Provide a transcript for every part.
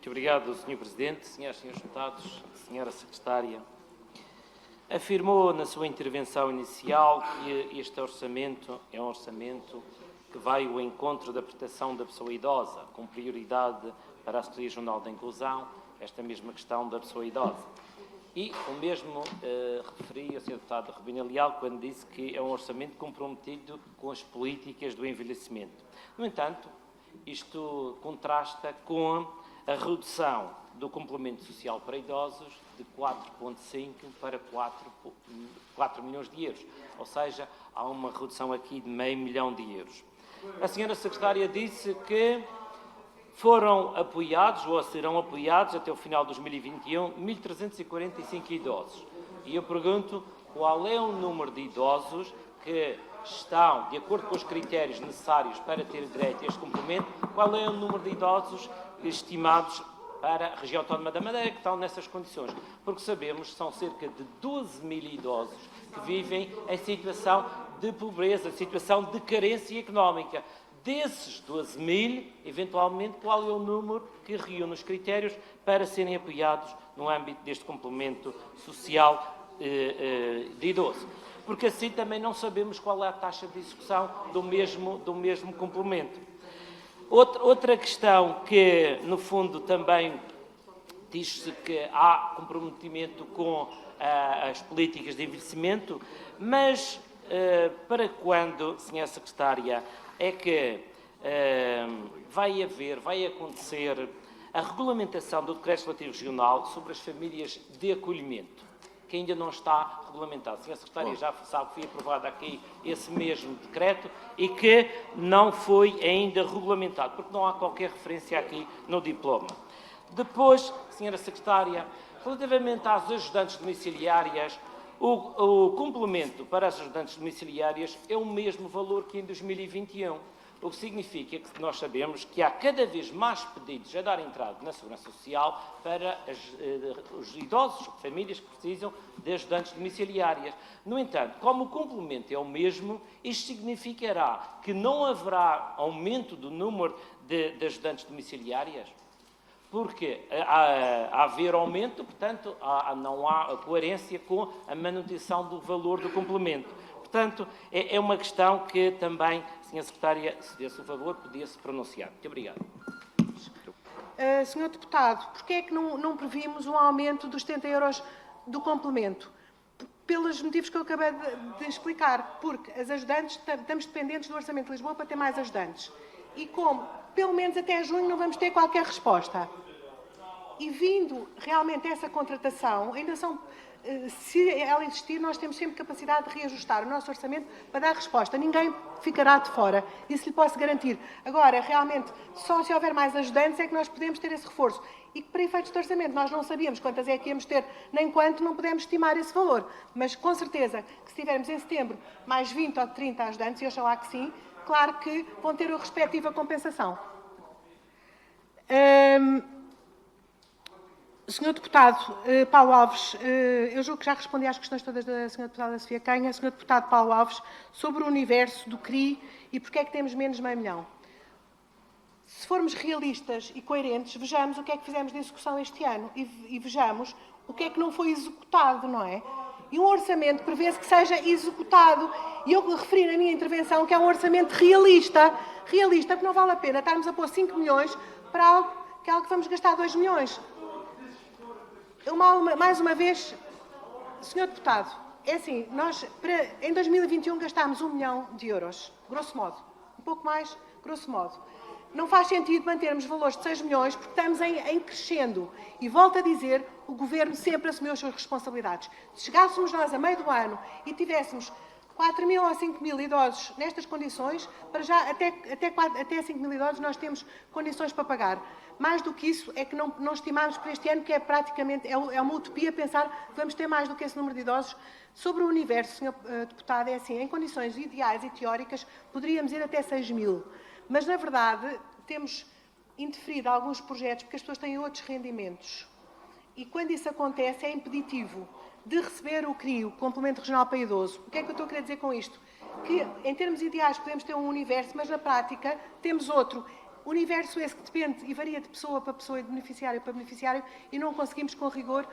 Muito obrigado, Sr. Presidente, Senhoras e Senhores Deputados, Senhora Secretária. Afirmou na sua intervenção inicial que este orçamento é um orçamento que vai ao encontro da proteção da pessoa idosa, com prioridade para a Secretaria Regional da Inclusão, esta mesma questão da pessoa idosa. E o mesmo referi ao Sr. Deputado Rubina Leal quando disse que é um orçamento comprometido com as políticas do envelhecimento. No entanto, isto contrasta com a redução do complemento social para idosos de 4,5 para 4 milhões de euros. Ou seja, há uma redução aqui de meio milhão de euros. A senhora Secretária disse que foram apoiados ou serão apoiados até o final de 2021 1.345 idosos. E eu pergunto qual é o número de idosos que estão, de acordo com os critérios necessários para ter direito a este complemento, qual é o número de idosos estimados para a região autónoma da Madeira que estão nessas condições. Porque sabemos que são cerca de 12 mil idosos que vivem em situação de pobreza, situação de carência económica. Desses 12 mil, eventualmente, qual é o número que reúne os critérios para serem apoiados no âmbito deste complemento social de idoso? Porque assim também não sabemos qual é a taxa de execução do mesmo complemento. Outra questão que, no fundo, também diz-se que há comprometimento com as políticas de envelhecimento, mas para quando, Sra. Secretária, é que vai acontecer a regulamentação do Decreto Legislativo Regional sobre as famílias de acolhimento, que ainda não está regulamentado? A Sra. Secretária já sabe que foi aprovado aqui esse mesmo decreto e que não foi ainda regulamentado, porque não há qualquer referência aqui no diploma. Depois, Sra. Secretária, relativamente às ajudantes domiciliárias, o complemento para as ajudantes domiciliárias é o mesmo valor que em 2021, o que significa que nós sabemos que há cada vez mais pedidos a dar entrada na Segurança Social para os idosos, famílias que precisam de ajudantes domiciliárias. No entanto, como o complemento é o mesmo, isto significará que não haverá aumento do número de ajudantes domiciliárias? Porque a haver aumento, portanto, não há coerência com a manutenção do valor do complemento. Portanto, é uma questão que também, Sra. Secretária, se desse o favor, podia-se pronunciar. Muito obrigado. Senhor Deputado, porquê é que não previmos um aumento dos 70 euros do complemento? Pelos motivos que eu acabei de explicar. Porque as ajudantes, estamos dependentes do Orçamento de Lisboa para ter mais ajudantes. E como, pelo menos até junho, não vamos ter qualquer resposta. E vindo realmente essa contratação, ainda são, se ela existir, nós temos sempre capacidade de reajustar o nosso orçamento para dar resposta. Ninguém ficará de fora, isso lhe posso garantir. Agora, realmente, só se houver mais ajudantes é que nós podemos ter esse reforço. E que para efeitos de orçamento nós não sabíamos quantas é que íamos ter, nem quanto, não podemos estimar esse valor. Mas com certeza que se tivermos em setembro mais 20 ou 30 ajudantes, e oxalá que sim, claro que vão ter a respectiva compensação. Senhor Deputado Paulo Alves, eu julgo que já respondi às questões todas da Sra. Deputada Sofia Canha. Senhor Deputado Paulo Alves, sobre o universo do CRI e porque é que temos menos de meio milhão. Se formos realistas e coerentes, vejamos o que é que fizemos de execução este ano e vejamos o que é que não foi executado, não é? E um orçamento prevê-se que seja executado. E eu referi na minha intervenção que é um orçamento realista. Realista, porque não vale a pena estarmos a pôr 5 milhões para algo que vamos gastar 2 milhões. Mais uma vez, Senhor Deputado, é assim, nós em 2021 gastámos 1 milhão de euros, grosso modo. Um pouco mais, grosso modo. Não faz sentido mantermos valores de 6 milhões porque estamos em crescendo. E volto a dizer, o Governo sempre assumiu as suas responsabilidades. Se chegássemos nós a meio do ano e tivéssemos 4 mil ou 5 mil idosos nestas condições, para já até 5 mil idosos nós temos condições para pagar. Mais do que isso é que não estimamos para este ano, que é praticamente, é uma utopia pensar que vamos ter mais do que esse número de idosos. Sobre o universo, Sr. Deputado, é assim, em condições ideais e teóricas, poderíamos ir até 6 mil. Mas, na verdade, temos interferido alguns projetos porque as pessoas têm outros rendimentos. E quando isso acontece, é impeditivo de receber o CRI, o Complemento Regional para Idoso. O que é que eu estou a querer dizer com isto? Que, em termos ideais, podemos ter um universo, mas na prática temos outro. Universo esse que depende e varia de pessoa para pessoa e de beneficiário para beneficiário e não conseguimos com rigor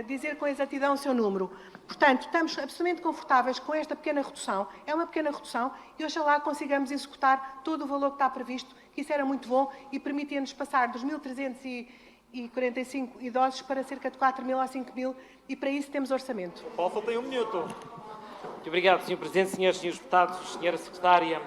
dizer com exatidão o seu número. Portanto, estamos absolutamente confortáveis com esta pequena redução. É uma pequena redução e oxalá consigamos executar todo o valor que está previsto, que isso era muito bom e permitia-nos passar dos 1.345 idosos para cerca de 4.000 a 5.000 e para isso temos orçamento. Paulo, só tem 1 minuto. Muito obrigado, Sr. Presidente, Senhores e Senhores Deputados, Senhora Secretária.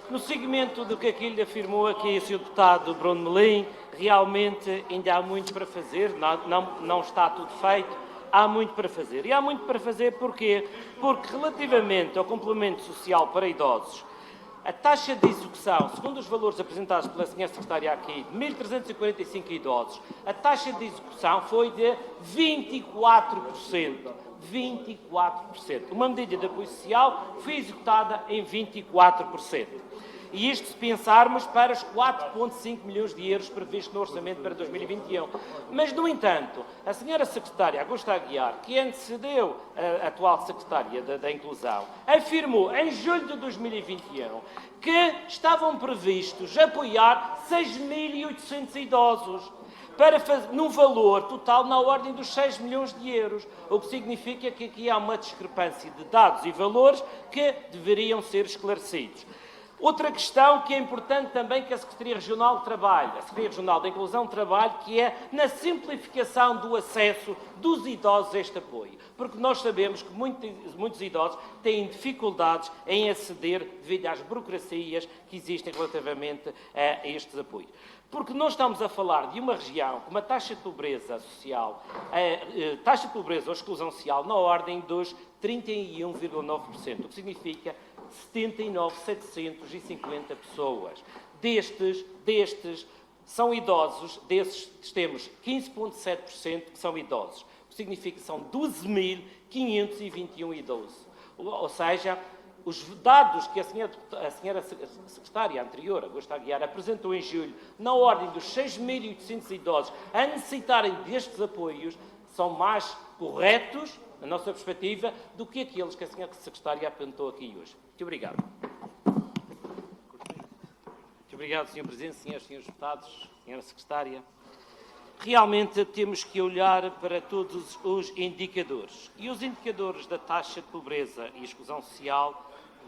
No seguimento do que aqui lhe afirmou aqui o Sr. Deputado Bruno Melim, realmente ainda há muito para fazer, não está tudo feito, há muito para fazer. E há muito para fazer porquê? Porque relativamente ao complemento social para idosos, a taxa de execução, segundo os valores apresentados pela Sra. Secretária aqui, de 1.345 idosos, a taxa de execução foi de 24%. 24%. Uma medida de apoio social foi executada em 24%. E isto se pensarmos para os 4,5 milhões de euros previstos no orçamento para 2021. Mas, no entanto, a Sra. Secretária Augusta Aguiar, que antecedeu a atual Secretária da Inclusão, afirmou em julho de 2021 que estavam previstos apoiar 6.800 idosos num valor total na ordem dos 6 milhões de euros, o que significa que aqui há uma discrepância de dados e valores que deveriam ser esclarecidos. Outra questão que é importante também que a Secretaria Regional trabalha, a Secretaria Regional da Inclusão trabalha, que é na simplificação do acesso dos idosos a este apoio. Porque nós sabemos que muitos idosos têm dificuldades em aceder devido às burocracias que existem relativamente a estes apoios. Porque nós estamos a falar de uma região com uma taxa de pobreza social, taxa de pobreza ou exclusão social na ordem dos 31,9%, o que significa 79.750 pessoas. Destes são idosos, desses temos 15,7% que são idosos, o que significa que são 12.521 idosos. Ou seja, os dados que a senhora secretária anterior, Augusta Aguiar, apresentou em julho, na ordem dos 6.800 idosos a necessitarem destes apoios, são mais corretos, na nossa perspectiva, do que aqueles que a senhora secretária apresentou aqui hoje. Muito obrigado. Muito obrigado, Sr. Presidente, Senhoras e Senhores Deputados, Senhora Secretária. Realmente temos que olhar para todos os indicadores. E os indicadores da taxa de pobreza e exclusão social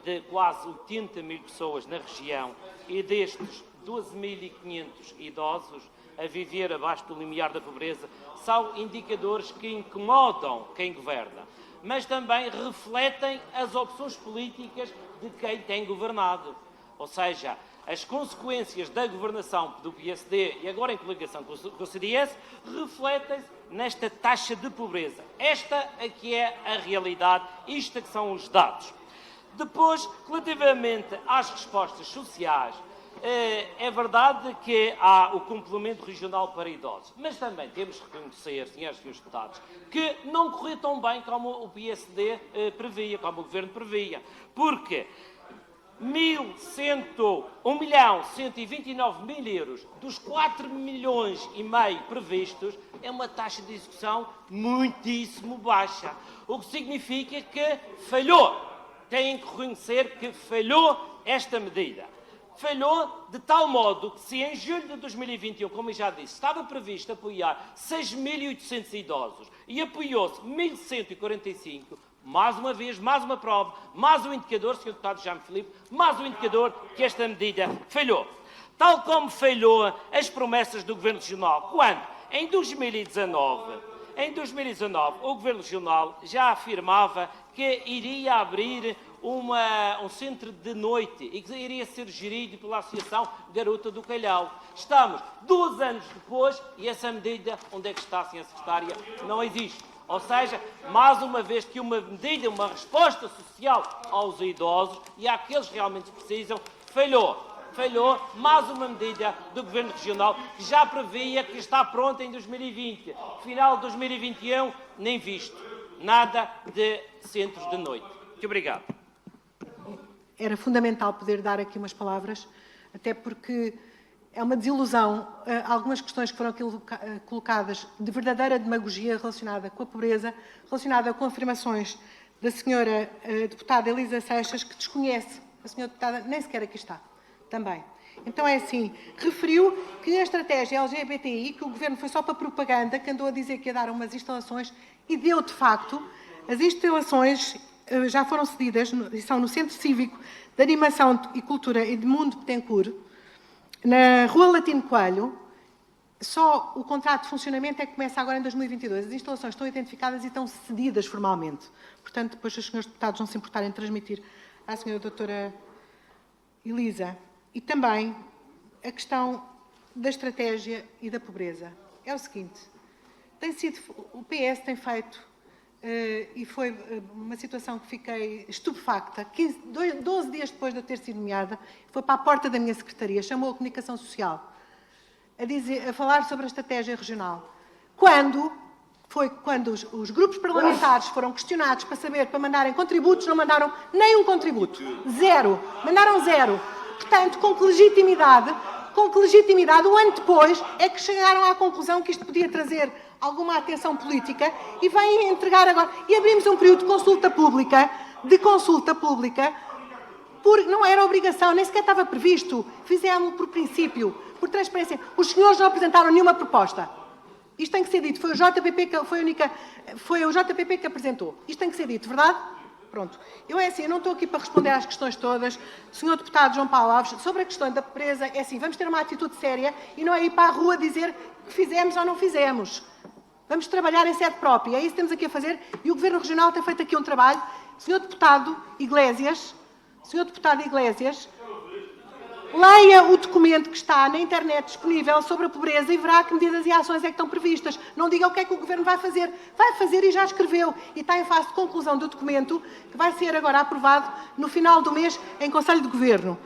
de quase 80 mil pessoas na região e destes 12.500 idosos a viver abaixo do limiar da pobreza são indicadores que incomodam quem governa, mas também refletem as opções políticas de quem tem governado. Ou seja, as consequências da governação do PSD e agora em coligação com o CDS refletem-se nesta taxa de pobreza. Esta aqui é a realidade, isto é que são os dados. Depois, relativamente às respostas sociais, é verdade que há o complemento regional para idosos, mas também temos que reconhecer, senhores e senhores deputados, que não correu tão bem como o PSD previa, como o Governo previa, porque 1.129.000 euros dos 4,5 milhões previstos é uma taxa de execução muitíssimo baixa, o que significa que falhou. Têm que reconhecer que falhou esta medida. Falhou de tal modo que se em julho de 2021, como eu já disse, estava previsto apoiar 6.800 idosos e apoiou-se 1.145, mais uma vez, mais uma prova, mais um indicador, Sr. Deputado Jaime Filipe, mais um indicador que esta medida falhou. Tal como falhou as promessas do Governo Regional, quando, em 2019, o Governo Regional já afirmava que iria abrir um centro de noite e que iria ser gerido pela Associação Garota do Calhau. Estamos 2 anos depois e essa medida, onde é que está, Sra. Secretária? Não existe. Ou seja, mais uma vez que uma medida, uma resposta social aos idosos e àqueles que realmente precisam, falhou. Falhou mais uma medida do Governo Regional que já previa que está pronta em 2020. Final de 2021, nem visto. Nada de centros de noite. Muito obrigado. Era fundamental poder dar aqui umas palavras, até porque é uma desilusão algumas questões que foram colocadas de verdadeira demagogia relacionada com a pobreza, relacionada com afirmações da senhora deputada Elisa Seixas, que desconhece, a senhora deputada nem sequer aqui está, também. Então é assim, referiu que a estratégia LGBTI, que o Governo foi só para propaganda, que andou a dizer que ia dar umas instalações, e deu de facto. As instalações já foram cedidas, e são no Centro Cívico de Animação e Cultura Edmundo Betancourt, na Rua Latino Coelho. Só o contrato de funcionamento é que começa agora em 2022. As instalações estão identificadas e estão cedidas formalmente. Portanto, depois os senhores deputados não se importarem de transmitir à senhora doutora Elisa. E também a questão da estratégia e da pobreza. É o seguinte, o PS tem feito, e foi uma situação que fiquei estupefacta, 12 dias depois de eu ter sido nomeada, foi para a porta da minha secretaria, chamou a Comunicação Social, a falar sobre a estratégia regional. Quando os grupos parlamentares foram questionados para mandarem contributos, não mandaram nem um contributo. Zero. Mandaram zero. Portanto, com que legitimidade, um ano depois, é que chegaram à conclusão que isto podia trazer alguma atenção política e vêm entregar agora. E abrimos um período de consulta pública, porque não era obrigação, nem sequer estava previsto. Fizemos por princípio, por transparência. Os senhores não apresentaram nenhuma proposta. Isto tem que ser dito. Foi o JPP que apresentou. Isto tem que ser dito, verdade? Pronto. Eu não estou aqui para responder às questões todas. Senhor deputado João Paulo Alves, sobre a questão da pobreza, é assim, vamos ter uma atitude séria e não é ir para a rua dizer que fizemos ou não fizemos. Vamos trabalhar em sede própria. É isso que temos aqui a fazer e o Governo Regional tem feito aqui um trabalho. Senhor deputado Iglesias, leia o documento que está na internet disponível sobre a pobreza e verá que medidas e ações é que estão previstas. Não diga o que é que o Governo vai fazer. Vai fazer e já escreveu. E está em fase de conclusão do documento, que vai ser agora aprovado no final do mês em Conselho de Governo.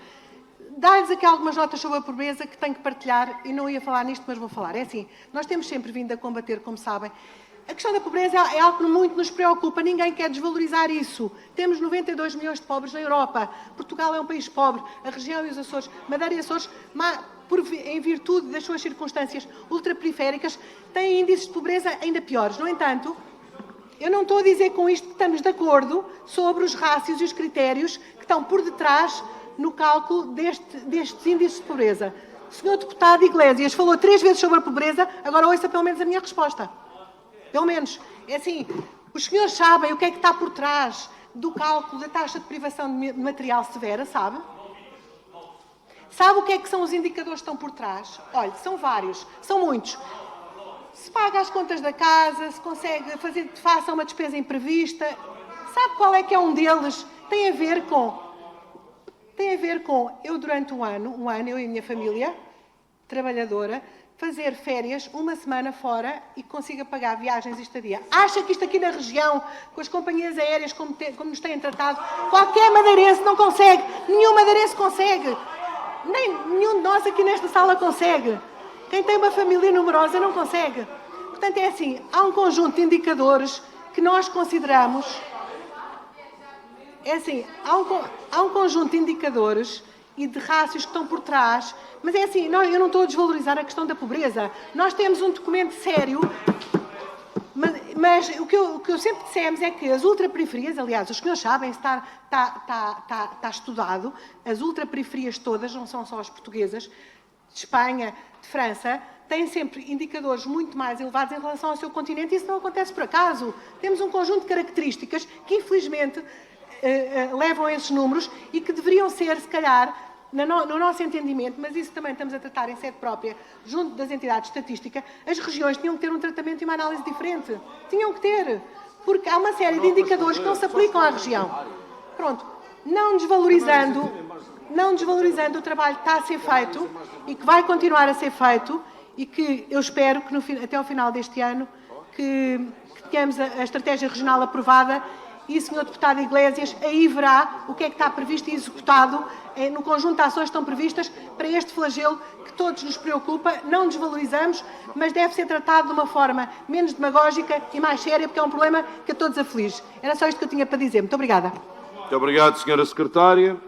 Dá-lhes aqui algumas notas sobre a pobreza que tenho que partilhar, e não ia falar nisto, mas vou falar. É assim, nós temos sempre vindo a combater, como sabem. A questão da pobreza é algo que muito nos preocupa, ninguém quer desvalorizar isso. Temos 92 milhões de pobres na Europa. Portugal é um país pobre, a região e os Açores, Madeira e Açores, em virtude das suas circunstâncias ultraperiféricas, têm índices de pobreza ainda piores. No entanto, eu não estou a dizer com isto que estamos de acordo sobre os rácios e os critérios que estão por detrás no cálculo destes índices de pobreza. O senhor deputado Iglesias falou 3 vezes sobre a pobreza, agora ouça pelo menos a minha resposta. Pelo menos. É assim, os senhores sabem o que é que está por trás do cálculo da taxa de privação de material severa, sabe? Sabe o que é que são os indicadores que estão por trás? Olha, são vários, são muitos. Se paga as contas da casa, se consegue fazer face a uma despesa imprevista. Sabe qual é que é um deles? Tem a ver com eu durante um ano, eu e a minha família, trabalhadora, fazer férias uma semana fora e consiga pagar viagens e estadia. Acha que isto aqui na região, com as companhias aéreas como nos têm tratado, qualquer madeirense não consegue, nenhum madeirense consegue, nem nenhum de nós aqui nesta sala consegue. Quem tem uma família numerosa não consegue. Portanto, é assim, há um conjunto de indicadores que nós consideramos. É assim, há um conjunto de indicadores e de rácios que estão por trás, mas é assim, eu não estou a desvalorizar a questão da pobreza. Nós temos um documento sério, mas o que eu sempre dissemos é que as ultraperiferias, aliás, os senhores sabem, está estudado, as ultraperiferias todas, não são só as portuguesas, de Espanha, de França, têm sempre indicadores muito mais elevados em relação ao seu continente e isso não acontece por acaso. Temos um conjunto de características que, infelizmente, levam a esses números e que deveriam ser, se calhar, no nosso entendimento, mas isso também estamos a tratar em sede própria, junto das entidades de estatística, as regiões tinham que ter um tratamento e uma análise diferente. Tinham que ter, porque há uma série de indicadores que não se aplicam à região. Pronto, não desvalorizando o trabalho que está a ser feito e que vai continuar a ser feito e que eu espero que até ao final deste ano que tenhamos a estratégia regional aprovada. E o Sr. Deputado Iglesias aí verá o que é que está previsto e executado no conjunto de ações que estão previstas para este flagelo que todos nos preocupa. Não desvalorizamos, mas deve ser tratado de uma forma menos demagógica e mais séria, porque é um problema que a todos aflige. Era só isto que eu tinha para dizer. Muito obrigada. Muito obrigado, Sra. Secretária.